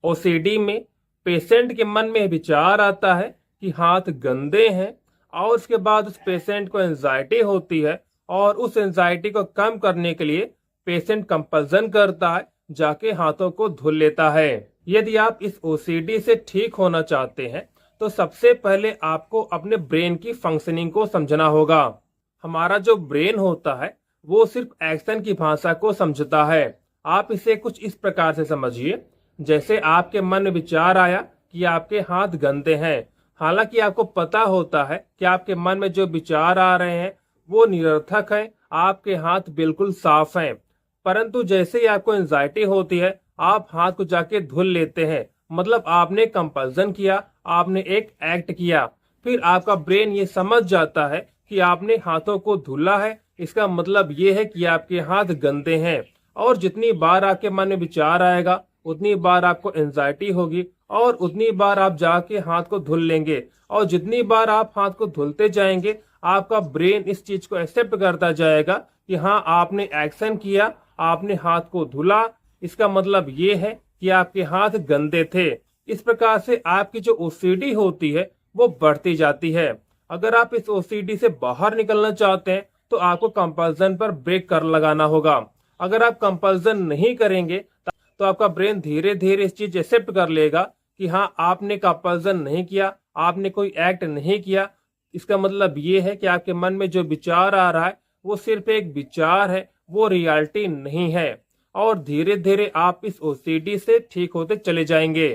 OCD में patient के मन में विचार आता है कि हाथ गंदे हैं, और उसके बाद उस पेशेंट को एंजाइटी होती है, और उस एंजाइटी को कम करने के लिए पेशेंट कंपल्सन करता है, जाके हाथों को धुल लेता है। यदि आप इस ओसीडी से ठीक होना चाहते हैं तो सबसे पहले आपको अपने ब्रेन की फंक्शनिंग को समझना होगा। हमारा जो ब्रेन होता है वो सिर्फ एक्शन की भाषा को समझता है। आप इसे कुछ इस प्रकार से समझिए, जैसे आपके मन में विचार आया कि आपके हाथ गंदे हैं। हालांकि आपको पता होता है कि आपके मन में जो विचार आ रहे हैं वो निरर्थक है, आपके हाथ बिल्कुल साफ हैं। परंतु जैसे ही आपको एंजाइटी होती है आप हाथ को जाके धुल लेते हैं, मतलब आपने कंपल्सन किया, आपने एक एक्ट किया। फिर आपका ब्रेन ये समझ जाता है कि आपने हाथों को धुला है, इसका मतलब ये है कि आपके हाथ गंदे हैं। और जितनी बार आपके मन में विचार आएगा उतनी बार आपको एंजाइटी होगी, और उतनी बार आप जाके हाथ को धुल लेंगे। और जितनी बार आप हाथ को धुलते जाएंगे आपका ब्रेन इस चीज को एक्सेप्ट करता जाएगा कि हाँ आपने एक्शन किया, आपने हाथ को धुला, इसका मतलब ये है कि आपके हाथ गंदे थे। इस प्रकार से आपकी जो ओसीडी होती है वो बढ़ती जाती है। अगर आप इस ओसीडी से बाहर निकलना चाहते हैं तो आपको कंपल्सन पर ब्रेक कर लगाना होगा। अगर आप कंपल्सन नहीं करेंगे तो आपका ब्रेन धीरे धीरे इस चीज एक्सेप्ट कर लेगा कि हाँ आपने कंपल्सन नहीं किया, आपने कोई एक्ट नहीं किया। इसका मतलब ये है कि आपके मन में जो विचार आ रहा है वो सिर्फ एक विचार है, वो रियलिटी नहीं है। और धीरे धीरे आप इस ओसीडी से ठीक होते चले जाएंगे।